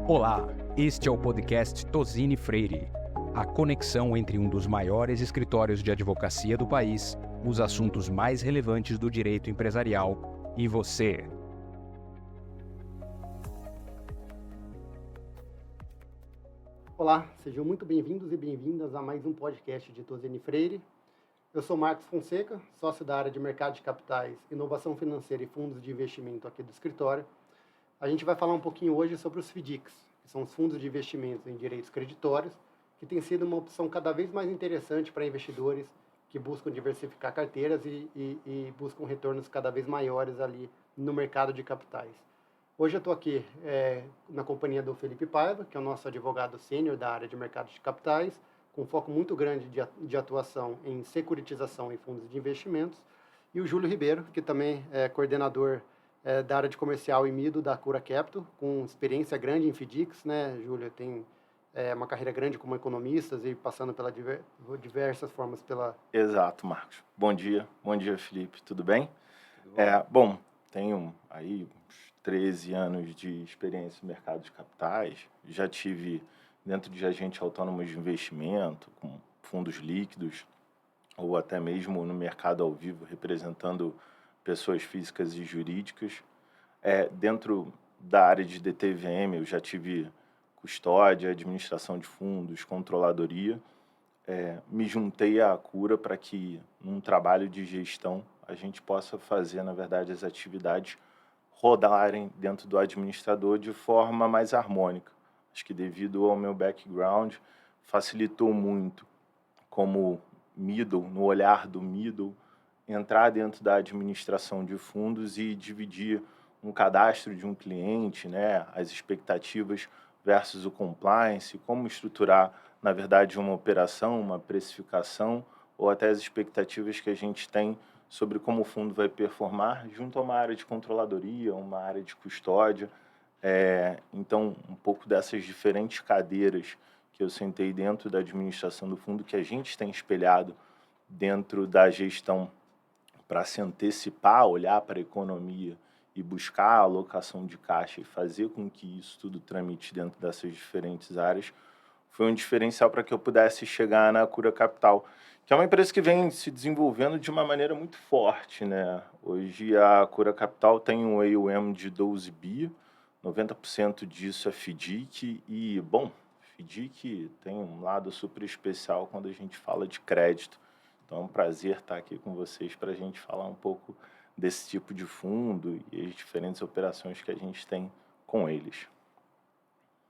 Olá, este é o podcast Tozini Freire, a conexão entre um dos maiores escritórios de advocacia do país, os assuntos mais relevantes do direito empresarial e você. Olá, sejam muito bem-vindos e bem-vindas a mais um podcast de Tozini Freire. Eu sou Marcos Fonseca, sócio da área de mercado de capitais, inovação financeira e fundos de investimento aqui do escritório. A gente vai falar um pouquinho hoje sobre os FDICs, que são os fundos de investimentos em direitos creditórios, que tem sido uma opção cada vez mais interessante para investidores que buscam diversificar carteiras e buscam retornos cada vez maiores ali no mercado de capitais. Hoje eu estou aqui na companhia do Felipe Paiva, que é o nosso advogado sênior da área de mercado de capitais, com foco muito grande de atuação em securitização e fundos de investimentos, e o Júlio Ribeiro, que também é coordenador da área de comercial e MIDO da Cura Capital, com experiência grande em FDICs, né, Júlio? Tem uma carreira grande como economistas e passando pela diversas formas pela... Exato, Marcos. Bom dia, Felipe, tudo bem? Bom. Tenho aí uns 13 anos de experiência no mercado de capitais, já tive dentro de agente autônomo de investimento, com fundos líquidos, ou até mesmo no mercado ao vivo, representando pessoas físicas e jurídicas. Dentro da área de DTVM, eu já tive custódia, administração de fundos, controladoria. Me juntei à Cura para que, num trabalho de gestão, a gente possa fazer, na verdade, as atividades rodarem dentro do administrador de forma mais harmônica. Acho que, devido ao meu background, facilitou muito como middle, no olhar do middle, entrar dentro da administração de fundos e dividir um cadastro de um cliente, né, as expectativas versus o compliance, como estruturar, na verdade, uma operação, uma precificação, ou até as expectativas que a gente tem sobre como o fundo vai performar junto a uma área de controladoria, uma área de custódia. Então, um pouco dessas diferentes cadeiras que eu sentei dentro da administração do fundo, que a gente tem espelhado dentro da gestão para se antecipar, olhar para a economia e buscar a alocação de caixa e fazer com que isso tudo tramite dentro dessas diferentes áreas, foi um diferencial para que eu pudesse chegar na Cura Capital, que é uma empresa que vem se desenvolvendo de uma maneira muito forte, né? Hoje a Cura Capital tem um AUM de 12 bi, 90% disso é FDIC e, bom, FDIC tem um lado super especial quando a gente fala de crédito. Então é um prazer estar aqui com vocês para a gente falar um pouco desse tipo de fundo e as diferentes operações que a gente tem com eles.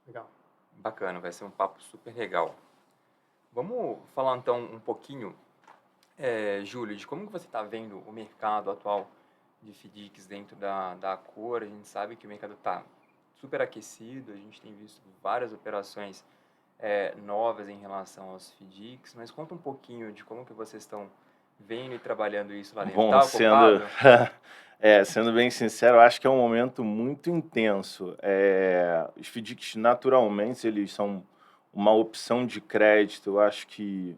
Legal. Bacana, vai ser um papo super legal. Vamos falar então um pouquinho, Júlio, de como que você está vendo o mercado atual de FDICs dentro da Cura. A gente sabe que o mercado está super aquecido, a gente tem visto várias operações novas em relação aos FDICs, mas conta um pouquinho de como que vocês estão vendo e trabalhando isso lá dentro. Bom, Tá ocupado? sendo bem sincero, eu acho que é um momento muito intenso. Os FDICs, naturalmente, eles são uma opção de crédito, eu acho que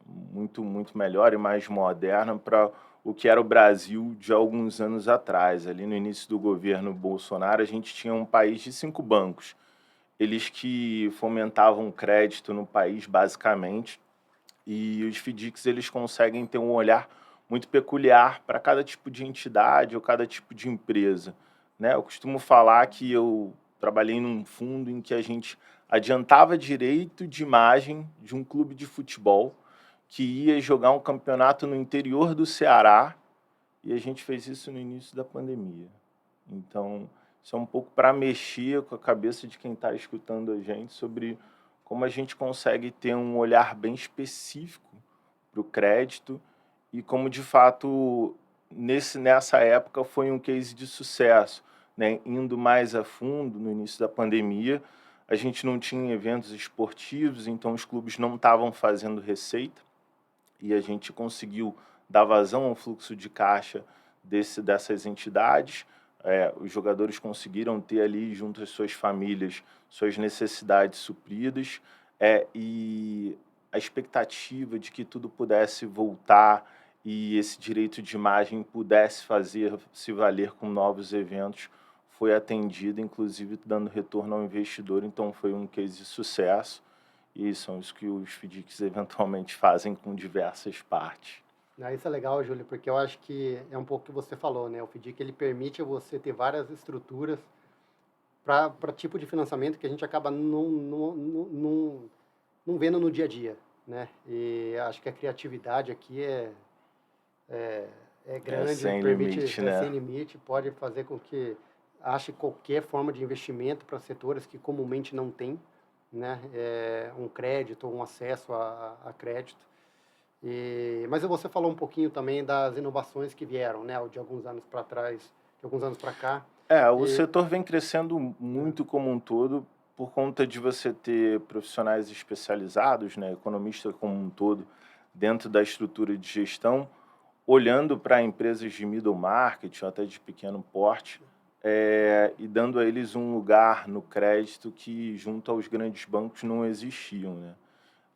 muito, muito melhor e mais moderna para o que era o Brasil de alguns anos atrás. Ali no início do governo Bolsonaro, a gente tinha um país de 5 bancos. Eles que fomentavam crédito no país, basicamente, e os FDICs eles conseguem ter um olhar muito peculiar para cada tipo de entidade ou cada tipo de empresa, né? Eu costumo falar que eu trabalhei num fundo em que a gente adiantava direito de imagem de um clube de futebol que ia jogar um campeonato no interior do Ceará, e a gente fez isso no início da pandemia. Então, isso é um pouco para mexer com a cabeça de quem está escutando a gente sobre como a gente consegue ter um olhar bem específico para o crédito e como, de fato, nessa época foi um case de sucesso, né? Indo mais a fundo, no início da pandemia, a gente não tinha eventos esportivos, então os clubes não estavam fazendo receita e a gente conseguiu dar vazão ao fluxo de caixa dessas entidades. Os jogadores conseguiram ter ali, junto às suas famílias, suas necessidades supridas, e a expectativa de que tudo pudesse voltar e esse direito de imagem pudesse fazer se valer com novos eventos foi atendida, inclusive dando retorno ao investidor, então foi um case de sucesso, e são isso que os FDICs eventualmente fazem com diversas partes. Isso é legal, Júlio, porque eu acho que é um pouco o que você falou, né? O FDIC, ele permite você ter várias estruturas para tipo de financiamento que a gente acaba não vendo no dia a dia, né? E acho que a criatividade aqui é grande, sem permite, limite, né? sem limite, pode fazer com que ache qualquer forma de investimento para setores que comumente não tem, né? Um crédito, um acesso a crédito. Mas você falou um pouquinho também das inovações que vieram, né? De alguns anos para trás, de alguns anos para cá. O setor vem crescendo muito como um todo por conta de você ter profissionais especializados, né, economistas como um todo, dentro da estrutura de gestão, olhando para empresas de middle market, ou até de pequeno porte, e dando a eles um lugar no crédito que, junto aos grandes bancos, não existiam, né?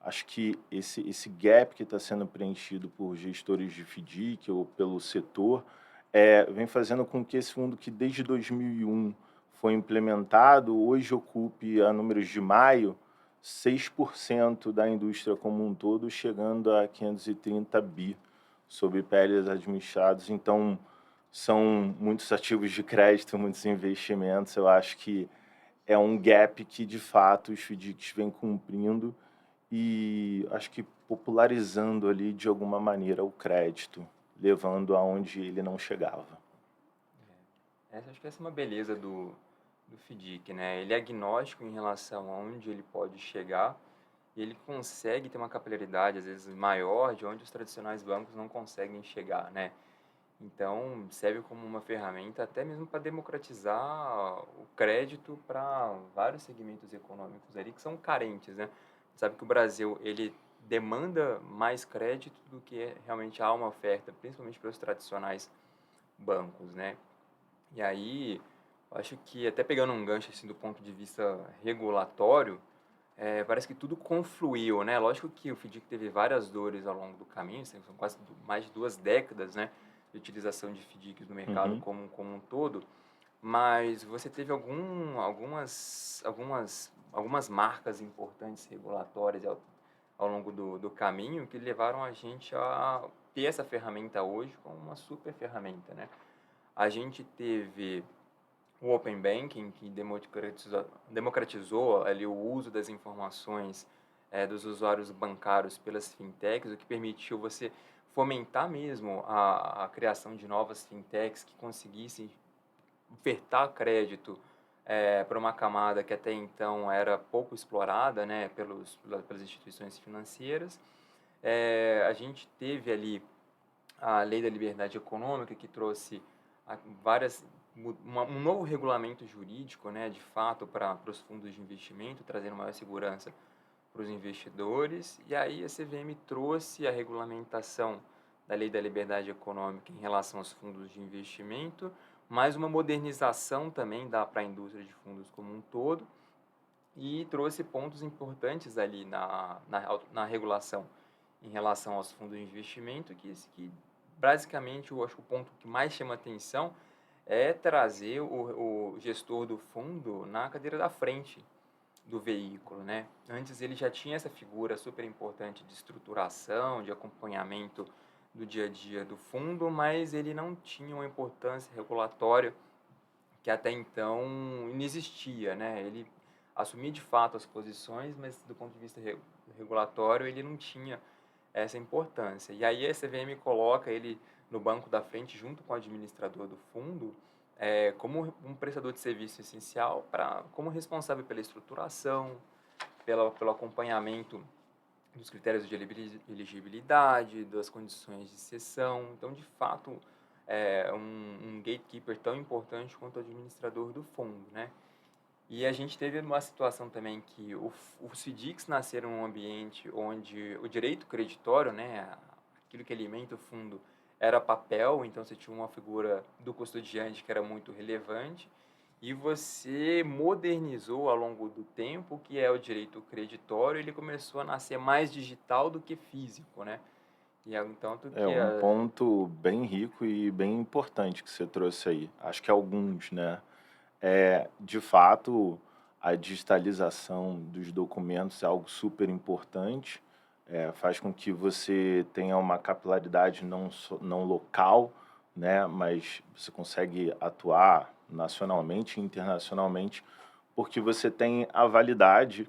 Acho que esse gap que está sendo preenchido por gestores de FDIC ou pelo setor vem fazendo com que esse fundo, que desde 2001 foi implementado, hoje ocupe, a números de maio, 6% da indústria como um todo, chegando a 530 bi sob PLs administrados. Então, são muitos ativos de crédito, muitos investimentos. Eu acho que é um gap que, de fato, os FDICs vêm cumprindo e acho que popularizando ali, de alguma maneira, o crédito, levando aonde ele não chegava. Acho que essa é uma beleza do FDIC, né? Ele é agnóstico em relação a onde ele pode chegar e ele consegue ter uma capilaridade, às vezes, maior de onde os tradicionais bancos não conseguem chegar, né? Então, serve como uma ferramenta até mesmo para democratizar o crédito para vários segmentos econômicos ali que são carentes, né? Sabe que o Brasil, ele demanda mais crédito do que realmente há uma oferta, principalmente para os tradicionais bancos, né? E aí, eu acho que até pegando um gancho assim do ponto de vista regulatório, parece que tudo confluiu, né? Lógico que o FDIC teve várias dores ao longo do caminho, são quase mais de 2 décadas, né, de utilização de FDICs no mercado como um todo, mas você teve algumas marcas importantes regulatórias ao longo do caminho que levaram a gente a ter essa ferramenta hoje como uma super ferramenta, né? A gente teve o Open Banking, que democratizou ali o uso das informações dos usuários bancários pelas fintechs, o que permitiu você fomentar mesmo a criação de novas fintechs que conseguissem ofertar crédito para uma camada que até então era pouco explorada, né, pelas instituições financeiras. A gente teve ali a Lei da Liberdade Econômica, que trouxe um novo regulamento jurídico, né, de fato, para os fundos de investimento, trazendo maior segurança para os investidores. E aí a CVM trouxe a regulamentação da Lei da Liberdade Econômica em relação aos fundos de investimento, mais uma modernização também para a indústria de fundos como um todo, e trouxe pontos importantes ali na regulação em relação aos fundos de investimento, que basicamente eu acho que o ponto que mais chama atenção é trazer o gestor do fundo na cadeira da frente do veículo, né? Antes ele já tinha essa figura super importante de estruturação, de acompanhamento do dia a dia do fundo, mas ele não tinha uma importância regulatória que até então não existia, né? Ele assumia de fato as posições, mas do ponto de vista regulatório ele não tinha essa importância. E aí a CVM coloca ele no banco da frente junto com o administrador do fundo, como um prestador de serviço essencial, como responsável pela estruturação, pelo acompanhamento dos critérios de elegibilidade, das condições de cessão. Então, de fato, é um gatekeeper tão importante quanto o administrador do fundo, né? E a gente teve uma situação também que os FDICs nasceram num ambiente onde o direito creditório, né, aquilo que alimenta o fundo, era papel, então você tinha uma figura do custodiante que era muito relevante, e você modernizou ao longo do tempo o que é o direito creditório, ele começou a nascer mais digital do que físico, né? E então Um ponto bem rico e bem importante que você trouxe aí. Acho que alguns, né? De fato, a digitalização dos documentos é algo super importante, faz com que você tenha uma capilaridade não local, né, mas você consegue atuar nacionalmente e internacionalmente, porque você tem a validade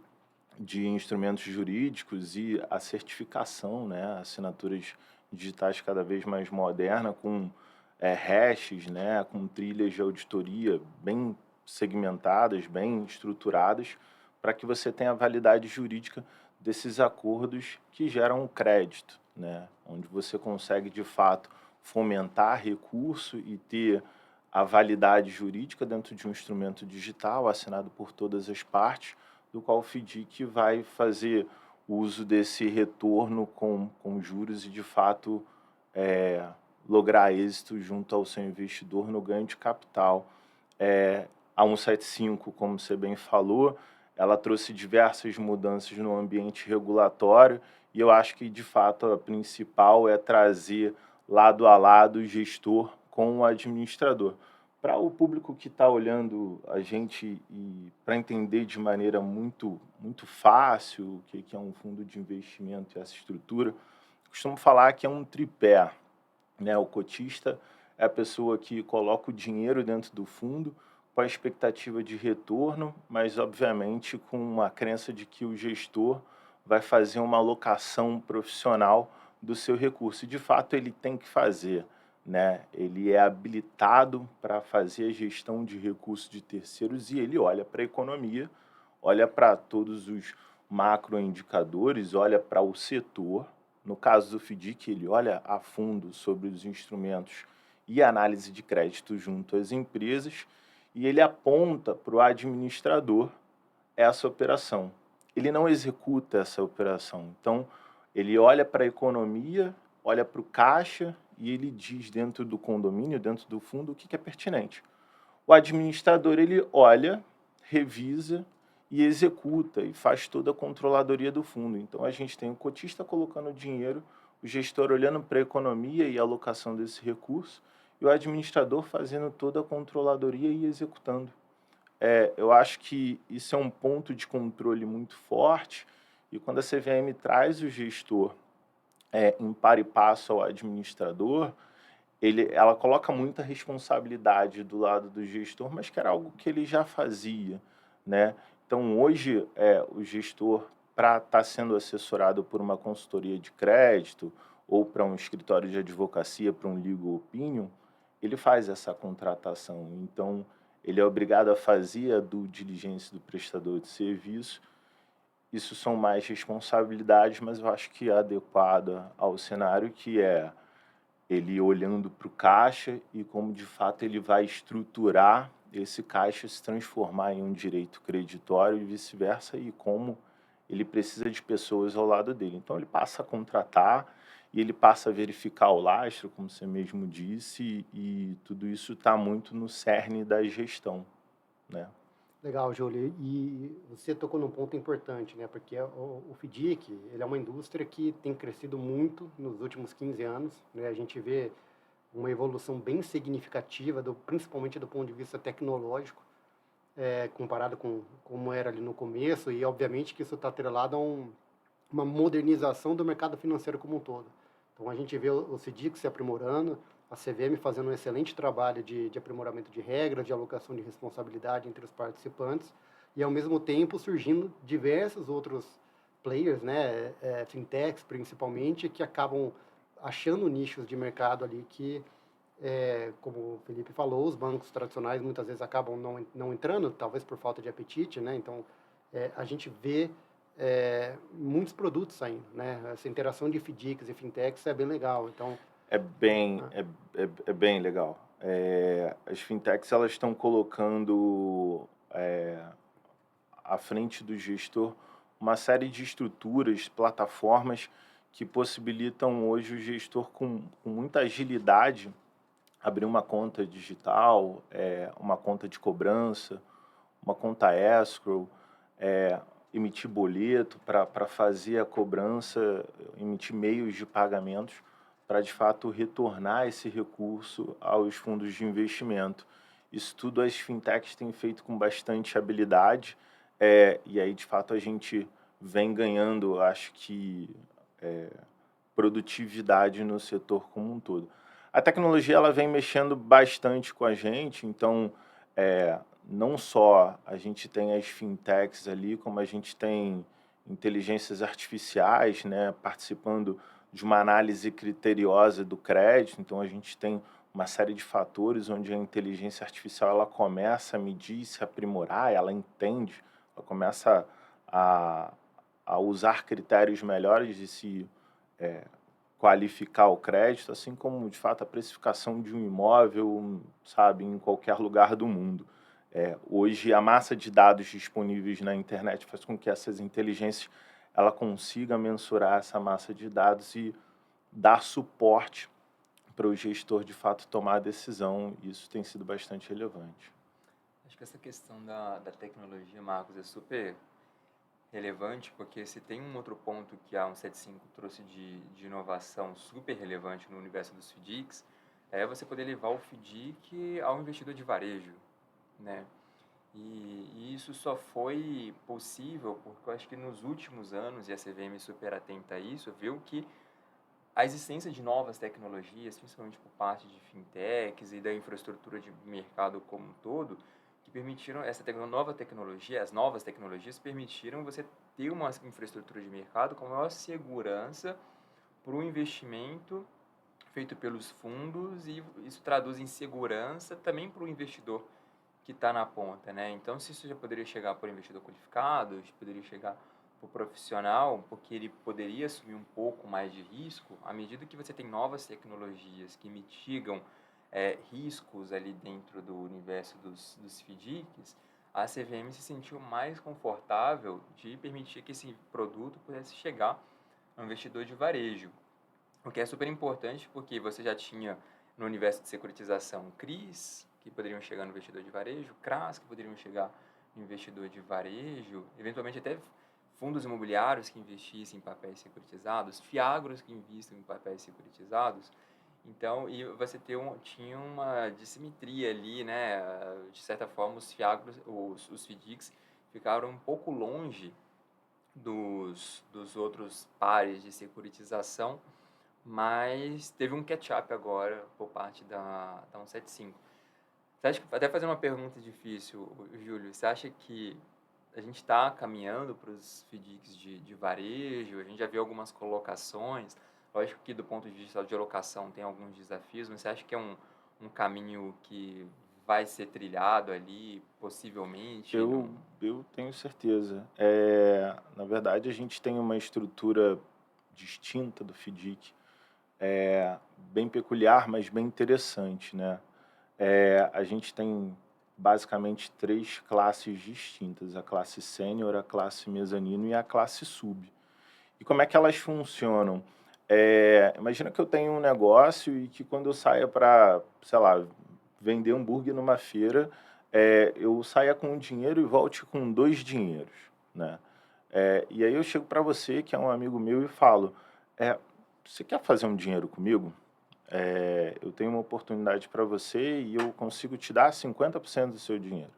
de instrumentos jurídicos e a certificação, né, assinaturas digitais cada vez mais moderna, com hashes, né, com trilhas de auditoria bem segmentadas, bem estruturadas, para que você tenha a validade jurídica desses acordos que geram o crédito, né, onde você consegue, de fato, fomentar recurso e ter a validade jurídica dentro de um instrumento digital assinado por todas as partes, do qual o FDIC vai fazer uso desse retorno com juros e, de fato, lograr êxito junto ao seu investidor no ganho de capital. A 175, como você bem falou, ela trouxe diversas mudanças no ambiente regulatório e eu acho que, de fato, a principal é trazer lado a lado o gestor com o administrador. Para o público que está olhando a gente e para entender de maneira muito fácil o que é um fundo de investimento e essa estrutura, costumo falar que é um tripé, né? O cotista é a pessoa que coloca o dinheiro dentro do fundo com a expectativa de retorno, mas obviamente com a crença de que o gestor vai fazer uma alocação profissional do seu recurso. E de fato ele tem que fazer, né? Ele é habilitado para fazer a gestão de recursos de terceiros e ele olha para a economia, olha para todos os macroindicadores, olha para o setor. No caso do FDIC, ele olha a fundo sobre os instrumentos e análise de crédito junto às empresas e ele aponta para o administrador essa operação. Ele não executa essa operação. Então, ele olha para a economia, olha para o caixa e ele diz dentro do condomínio, dentro do fundo, o que é pertinente. O administrador, ele olha, revisa e executa e faz toda a controladoria do fundo. Então, a gente tem o cotista colocando dinheiro, o gestor olhando para a economia e a alocação desse recurso e o administrador fazendo toda a controladoria e executando. Eu acho que isso é um ponto de controle muito forte e quando a CVM traz o gestor em par e passo ao administrador, ela coloca muita responsabilidade do lado do gestor, mas que era algo que ele já fazia, né? Então, hoje, o gestor, para estar sendo assessorado por uma consultoria de crédito ou para um escritório de advocacia, para um legal opinion, ele faz essa contratação. Então, ele é obrigado a fazer a due diligence do prestador de serviço. Isso são mais responsabilidades, mas eu acho que é adequada ao cenário, que é ele olhando para o caixa e como, de fato, ele vai estruturar esse caixa se transformar em um direito creditório e vice-versa, e como ele precisa de pessoas ao lado dele. Então, ele passa a contratar e ele passa a verificar o lastro, como você mesmo disse, e tudo isso está muito no cerne da gestão, né? Legal, Júlio. E você tocou num ponto importante, né? Porque o FDIC, ele é uma indústria que tem crescido muito nos últimos 15 anos, né? A gente vê uma evolução bem significativa, principalmente do ponto de vista tecnológico, comparado com como era ali no começo, e obviamente que isso está atrelado a uma modernização do mercado financeiro como um todo. Então a gente vê o FDIC se aprimorando, a CVM fazendo um excelente trabalho de aprimoramento de regras, de alocação de responsabilidade entre os participantes, e ao mesmo tempo surgindo diversos outros players, né, fintechs principalmente, que acabam achando nichos de mercado ali que, como o Felipe falou, os bancos tradicionais muitas vezes acabam não entrando, talvez por falta de apetite, né? Então, a gente vê muitos produtos saindo, né? Essa interação de FDICs e fintechs é bem legal. Então, É bem legal. As fintechs, elas estão colocando à frente do gestor uma série de estruturas, plataformas que possibilitam hoje o gestor com muita agilidade abrir uma conta digital, uma conta de cobrança, uma conta escrow, emitir boleto para fazer a cobrança, emitir meios de pagamentos para, de fato, retornar esse recurso aos fundos de investimento. Isso tudo as fintechs têm feito com bastante habilidade, e aí, de fato, a gente vem ganhando, acho que, produtividade no setor como um todo. A tecnologia ela vem mexendo bastante com a gente, então não só a gente tem as fintechs ali, como a gente tem inteligências artificiais, né, participando de uma análise criteriosa do crédito. Então a gente tem uma série de fatores onde a inteligência artificial ela começa a medir, se aprimorar, ela entende, ela começa a, a usar critérios melhores de se qualificar o crédito, assim como, de fato, a precificação de um imóvel, sabe, em qualquer lugar do mundo. Hoje, a massa de dados disponíveis na internet faz com que essas inteligências ela consiga mensurar essa massa de dados e dar suporte para o gestor, de fato, tomar a decisão. Isso tem sido bastante relevante. Acho que essa questão da tecnologia, Marcos, é super relevante, porque se tem um outro ponto que a 175 trouxe de inovação super relevante no universo dos FDICs, é você poder levar o FDIC ao investidor de varejo, né? E isso só foi possível porque eu acho que nos últimos anos, e a CVM super atenta a isso, viu que a existência de novas tecnologias, principalmente por parte de fintechs e da infraestrutura de mercado como um todo, que permitiram nova tecnologia, as novas tecnologias permitiram você ter uma infraestrutura de mercado com maior segurança para o investimento feito pelos fundos, e isso traduz em segurança também para o investidor que está na ponta, né? Então, se isso já poderia chegar para o investidor qualificado, isso poderia chegar para o profissional, porque ele poderia assumir um pouco mais de risco, à medida que você tem novas tecnologias que mitigam riscos ali dentro do universo dos FDICs, a CVM se sentiu mais confortável de permitir que esse produto pudesse chegar ao investidor de varejo, o que é super importante porque você já tinha no universo de securitização CRIs, que poderiam chegar no investidor de varejo, CRAs, que poderiam chegar no investidor de varejo, eventualmente até fundos imobiliários que investissem em papéis securitizados, fiagros que investem em papéis securitizados. Então, e você tinha uma dissimetria ali, né? De certa forma, os fiagros, os FDICs ficaram um pouco longe dos outros pares de securitização, mas teve um catch-up agora por parte da 175. Você acha que, até fazer uma pergunta difícil, Júlio, você acha que a gente está caminhando para os FDICs de varejo? A gente já viu algumas colocações, lógico que do ponto de vista de alocação tem alguns desafios, mas você acha que é um caminho que vai ser trilhado ali, possivelmente? Eu tenho certeza. Na verdade, a gente tem uma estrutura distinta do FDIC, bem peculiar, mas bem interessante, né? A gente tem basicamente 3 classes distintas: a classe sênior, a classe mezanino e a classe sub. E como é que elas funcionam? Imagina que eu tenho um negócio e que quando eu saia para, sei lá, vender hambúrguer numa feira, eu saia com um dinheiro e volte com 2 dinheiros, né? E aí eu chego para você, que é um amigo meu, e falo, você quer fazer um dinheiro comigo? Eu tenho uma oportunidade para você e eu consigo te dar 50% do seu dinheiro.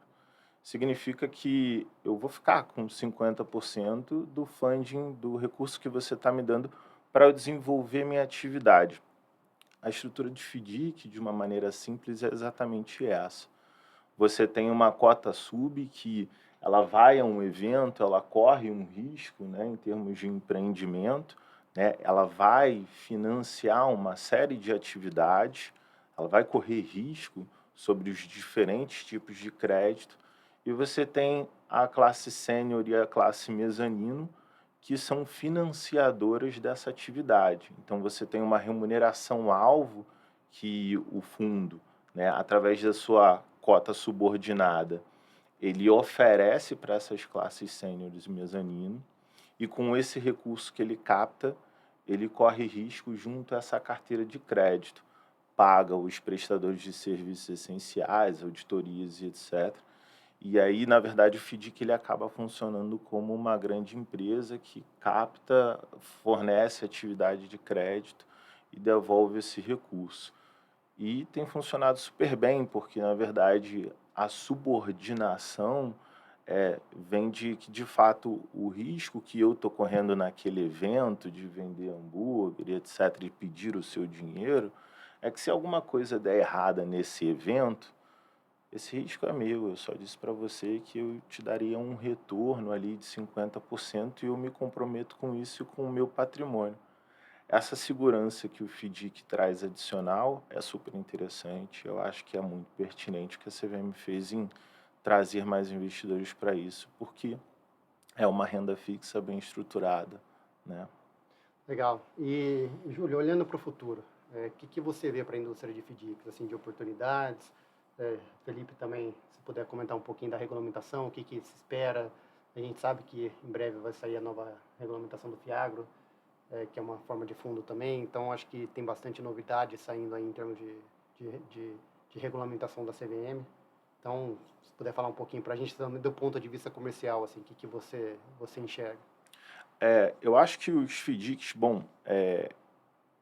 Significa que eu vou ficar com 50% do funding, do recurso que você está me dando para eu desenvolver minha atividade. A estrutura de FDIC, de uma maneira simples, é exatamente essa. Você tem uma cota sub que ela vai a um evento, ela corre um risco, né, em termos de empreendimento, né, ela vai financiar uma série de atividades, ela vai correr risco sobre os diferentes tipos de crédito, e você tem a classe sênior e a classe mezanino, que são financiadoras dessa atividade. Então, você tem uma remuneração-alvo que o fundo, né, através da sua cota subordinada, ele oferece para essas classes sêniores e mezanino, e com esse recurso que ele capta, ele corre risco junto a essa carteira de crédito, paga os prestadores de serviços essenciais, auditorias e etc. E aí, na verdade, o FDIC ele acaba funcionando como uma grande empresa que capta, fornece atividade de crédito e devolve esse recurso. E tem funcionado super bem, porque, na verdade, a subordinação vem de que, de fato, o risco que eu estou correndo naquele evento de vender hambúrguer, e etc., e pedir o seu dinheiro, é que se alguma coisa der errada nesse evento, esse risco é meu. Eu só disse para você que eu te daria um retorno ali de 50% e eu me comprometo com isso e com o meu patrimônio. Essa segurança que o FDIC traz adicional é super interessante. Eu acho que é muito pertinente o que a CVM fez em trazer mais investidores para isso, porque é uma renda fixa bem estruturada, né? Legal. E, Júlio, olhando para o futuro, o que você vê para a indústria de FDICs, assim, de oportunidades? Felipe também, se puder comentar um pouquinho da regulamentação, o que se espera. A gente sabe que em breve vai sair a nova regulamentação do FIAGRO, que é uma forma de fundo também, então acho que tem bastante novidade saindo aí em termos de regulamentação da CVM. Então, se puder falar um pouquinho para a gente também do ponto de vista comercial, assim, o que você enxerga? Eu acho que os FDICs,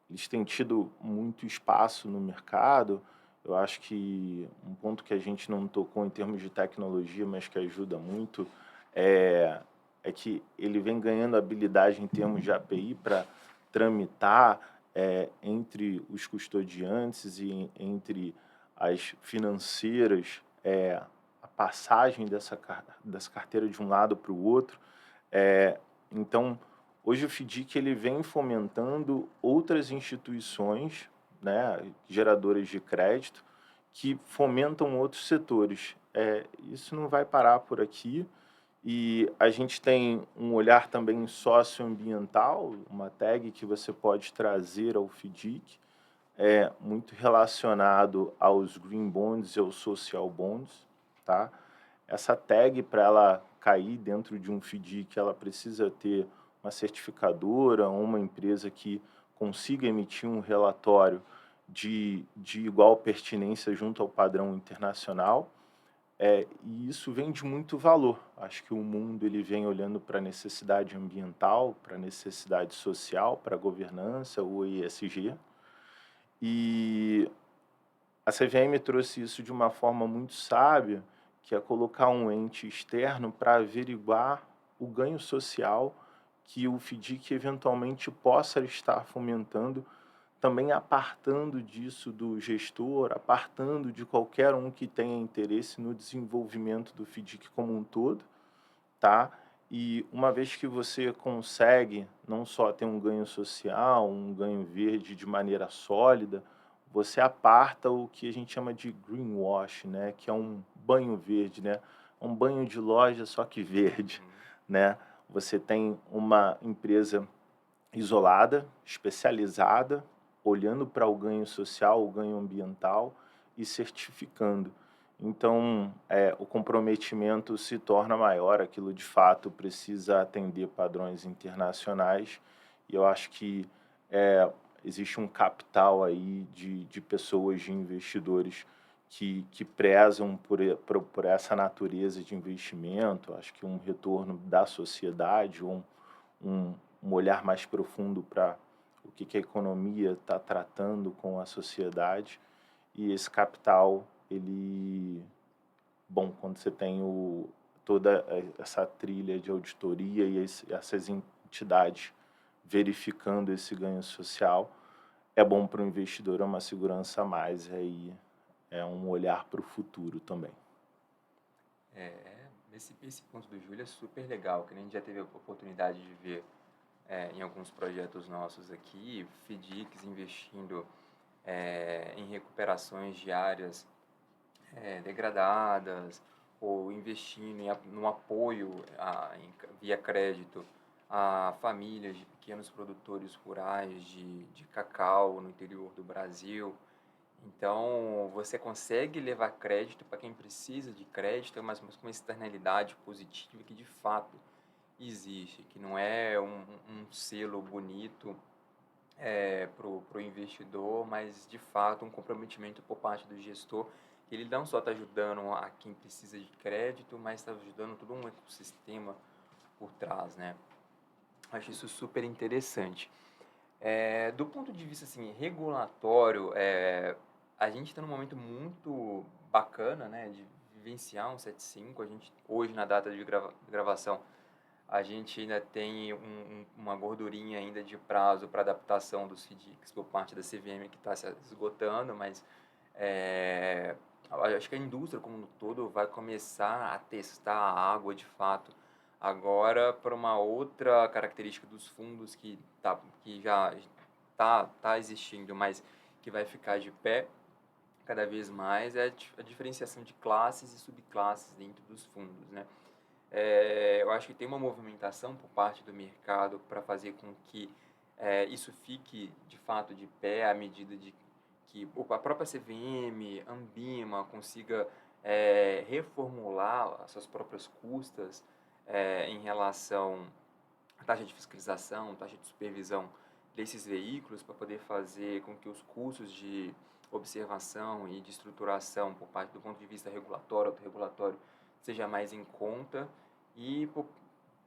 eles têm tido muito espaço no mercado. Eu acho que um ponto que a gente não tocou em termos de tecnologia, mas que ajuda muito, é que ele vem ganhando habilidade em termos de API para tramitar entre os custodiantes e entre as financeiras a passagem dessa carteira de um lado para o outro. Então, hoje o FDIC ele vem fomentando outras instituições, né, geradoras de crédito, que fomentam outros setores. Isso não vai parar por aqui. E a gente tem um olhar também socioambiental, uma tag que você pode trazer ao FDIC, muito relacionado aos green bonds e aos social bonds, tá? Essa tag, para ela cair dentro de um FDIC, ela precisa ter uma certificadora, uma empresa que consiga emitir um relatório de igual pertinência junto ao padrão internacional. E isso vem de muito valor. Acho que o mundo ele vem olhando para a necessidade ambiental, para a necessidade social, para a governança, o ESG. E a CVM trouxe isso de uma forma muito sábia, que é colocar um ente externo para averiguar o ganho social que o FDIC eventualmente possa estar fomentando, também apartando disso do gestor, apartando de qualquer um que tenha interesse no desenvolvimento do FDIC como um todo, tá? E uma vez que você consegue não só ter um ganho social, um ganho verde de maneira sólida, você aparta o que a gente chama de greenwash, né? Que é um banho verde, né? Um banho de loja, só que verde, né? Você tem uma empresa isolada, especializada, olhando para o ganho social, o ganho ambiental e certificando. Então, o comprometimento se torna maior, aquilo de fato precisa atender padrões internacionais, e eu acho que existe um capital aí de pessoas, de investidores que prezam por essa natureza de investimento. Acho que um retorno da sociedade, um olhar mais profundo para o que a economia está tratando com a sociedade, e esse capital, quando você tem toda essa trilha de auditoria e essas entidades verificando esse ganho social, é bom para o investidor, é uma segurança a mais, aí é um olhar para o futuro também. Esse ponto do Júlio é super legal, que a gente já teve a oportunidade de ver em alguns projetos nossos aqui, FDICs investindo em recuperações de áreas degradadas, ou investindo no apoio via crédito a famílias de pequenos produtores rurais de cacau no interior do Brasil. Então, você consegue levar crédito para quem precisa de crédito, mas com uma externalidade positiva que de fato existe, que não é um selo bonito para o investidor, mas de fato um comprometimento por parte do gestor, que ele não só está ajudando a quem precisa de crédito, mas está ajudando todo um ecossistema por trás, né? Acho isso super interessante. Do ponto de vista assim, regulatório, a gente está num momento muito bacana, né, de vivenciar um 75. A gente, hoje, na data de gravação, a gente ainda tem uma gordurinha ainda de prazo para adaptação dos FDICs por parte da CVM que está se esgotando, mas eu acho que a indústria como um todo vai começar a testar a água de fato agora para uma outra característica dos fundos que já tá existindo, mas que vai ficar de pé cada vez mais, é a diferenciação de classes e subclasses dentro dos fundos, né? Eu acho que tem uma movimentação por parte do mercado para fazer com que isso fique de fato de pé à medida de que a própria CVM, Ambima consiga reformular as suas próprias custas em relação à taxa de fiscalização, taxa de supervisão desses veículos, para poder fazer com que os custos de observação e de estruturação por parte do ponto de vista regulatório, autorregulatório, seja mais em conta e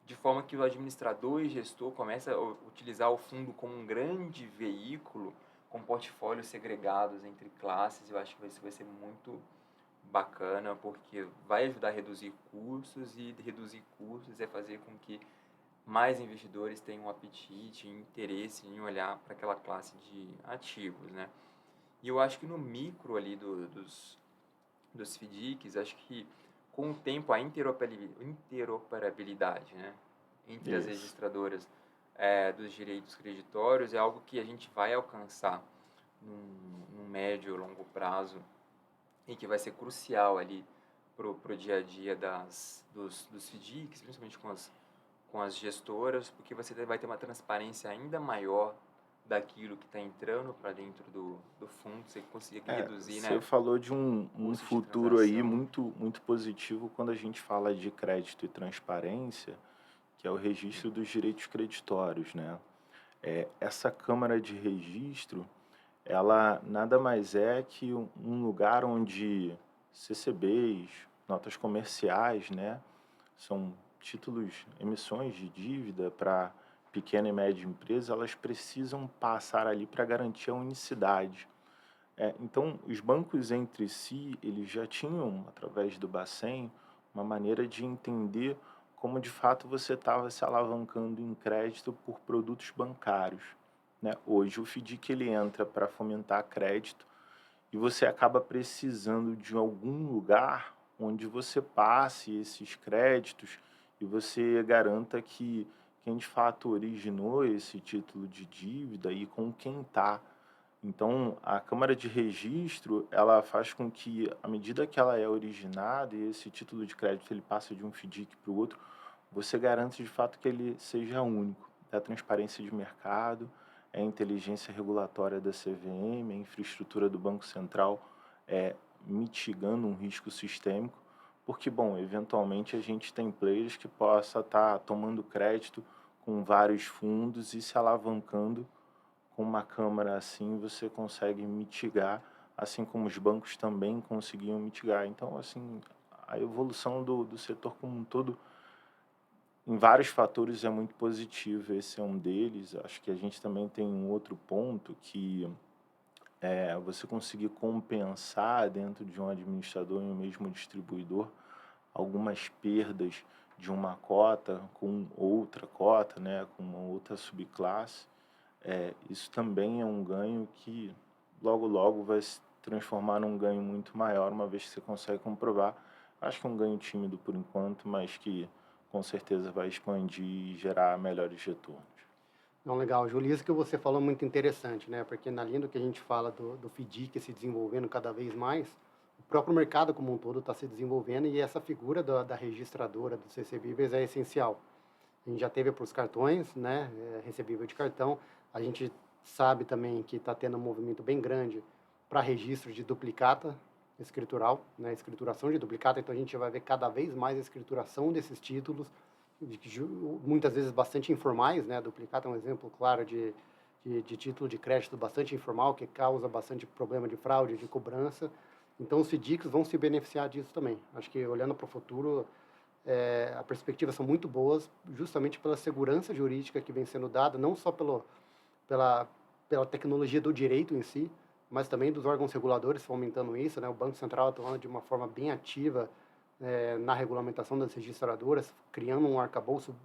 de forma que o administrador e gestor comece a utilizar o fundo como um grande veículo com portfólios segregados entre classes. Eu acho que isso vai ser muito bacana, porque vai ajudar a reduzir custos, e reduzir custos é fazer com que mais investidores tenham apetite e interesse em olhar para aquela classe de ativos, né? E eu acho que no micro ali dos FDICs, acho que com o tempo a interoperabilidade, né, entre as registradoras dos direitos creditórios é algo que a gente vai alcançar num médio ou longo prazo e que vai ser crucial ali pro dia a dia dos FDICs, principalmente com as gestoras, porque você vai ter uma transparência ainda maior daquilo que está entrando para dentro do fundo, você conseguir reduzir, né? Você falou de um futuro aí transação. muito positivo quando a gente fala de crédito e transparência, que é o registro dos direitos creditórios, né? Essa Câmara de Registro, ela nada mais é que um lugar onde CCBs, notas comerciais, né, são títulos, emissões de dívida para pequena e média empresa, elas precisam passar ali para garantir a unicidade. Então, os bancos entre si, eles já tinham, através do Bacen, uma maneira de entender como de fato você estava se alavancando em crédito por produtos bancários, né? Hoje o FDIC ele entra para fomentar crédito e você acaba precisando de algum lugar onde você passe esses créditos e você garanta que quem de fato originou esse título de dívida e com quem está. Então, a Câmara de Registro, ela faz com que, à medida que ela é originada e esse título de crédito ele passa de um FDIC para o outro, você garante de fato que ele seja único. É a transparência de mercado, é a inteligência regulatória da CVM, a infraestrutura do Banco Central mitigando um risco sistêmico, porque, bom, eventualmente a gente tem players que possa estar tomando crédito com vários fundos e se alavancando. Com uma câmara assim, você consegue mitigar, assim como os bancos também conseguiam mitigar. Então, assim, a evolução do setor como um todo, em vários fatores, é muito positiva. Esse é um deles. Acho que a gente também tem um outro ponto que você conseguir compensar dentro de um administrador e um mesmo distribuidor algumas perdas de uma cota com outra cota, né, com uma outra subclasse. Isso também é um ganho que logo logo vai se transformar num ganho muito maior, uma vez que você consegue comprovar. Acho que é um ganho tímido por enquanto, mas que com certeza vai expandir e gerar melhores retornos. Não, legal, Júlio, isso que você falou é muito interessante, né? Porque na linha do que a gente fala do FDIC se desenvolvendo cada vez mais, o próprio mercado como um todo está se desenvolvendo e essa figura da registradora do CCBíveis é essencial. A gente já teve para os cartões, né? Recebível de cartão. A gente sabe também que está tendo um movimento bem grande para registro de duplicata escritural, né? Escrituração de duplicata. Então a gente vai ver cada vez mais a escrituração desses títulos, muitas vezes bastante informais, né? Duplicata é um exemplo claro de título de crédito bastante informal, que causa bastante problema de fraude, de cobrança. Então os FDICs vão se beneficiar disso também. Acho que olhando para o futuro, as perspectivas são muito boas, justamente pela segurança jurídica que vem sendo dada, não só pela tecnologia do direito em si, mas também dos órgãos reguladores fomentando isso, né? O Banco Central atuando de uma forma bem ativa na regulamentação das registradoras, criando um arcabouço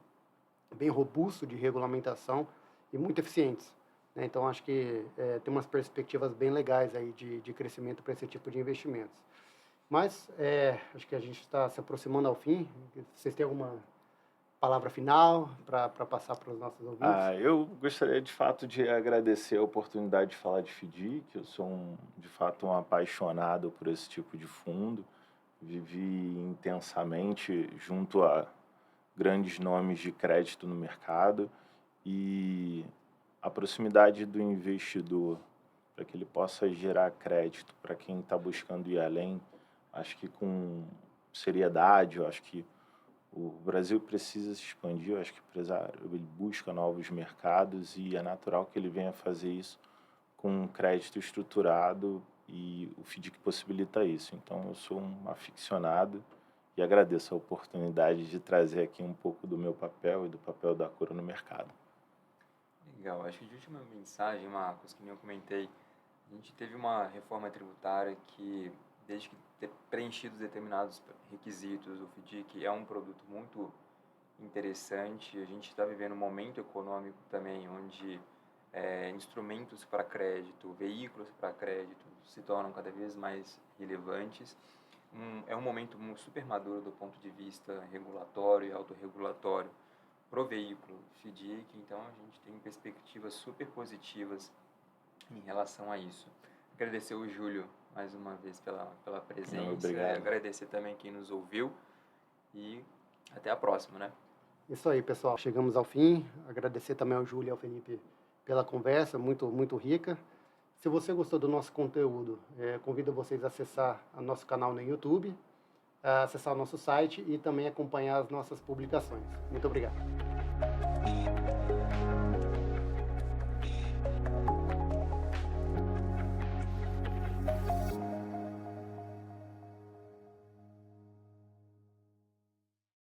bem robusto de regulamentação e muito eficientes, né? Então, acho que tem umas perspectivas bem legais aí de crescimento para esse tipo de investimentos. Mas acho que a gente está se aproximando ao fim. Vocês têm alguma palavra final para passar para os nossos ouvintes? Eu gostaria, de fato, de agradecer a oportunidade de falar de FDIC. Eu sou, de fato, um apaixonado por esse tipo de fundo. Vivi intensamente junto a grandes nomes de crédito no mercado e a proximidade do investidor para que ele possa gerar crédito para quem está buscando ir além, acho que com seriedade, eu acho que o Brasil precisa se expandir, eu acho que o empresário ele busca novos mercados e é natural que ele venha fazer isso com um crédito estruturado e o FDIC possibilita isso. Então, eu sou um aficionado e agradeço a oportunidade de trazer aqui um pouco do meu papel e do papel da Coro no mercado. Legal. Acho que de última mensagem, Marcos, que nem eu comentei, a gente teve uma reforma tributária que, desde que ter preenchido determinados requisitos, o FDIC é um produto muito interessante. A gente está vivendo um momento econômico também onde instrumentos para crédito, veículos para crédito se tornam cada vez mais relevantes. É um momento super maduro do ponto de vista regulatório e autorregulatório para o veículo FDIC, então a gente tem perspectivas super positivas em relação a isso. Agradecer o Júlio mais uma vez pela presença. Obrigado. Agradecer também quem nos ouviu e até a próxima, né? Isso aí, pessoal. Chegamos ao fim. Agradecer também ao Júlio e ao Felipe pela conversa, muito, muito rica. Se você gostou do nosso conteúdo, convido vocês a acessar o nosso canal no YouTube, a acessar o nosso site e também acompanhar as nossas publicações. Muito obrigado.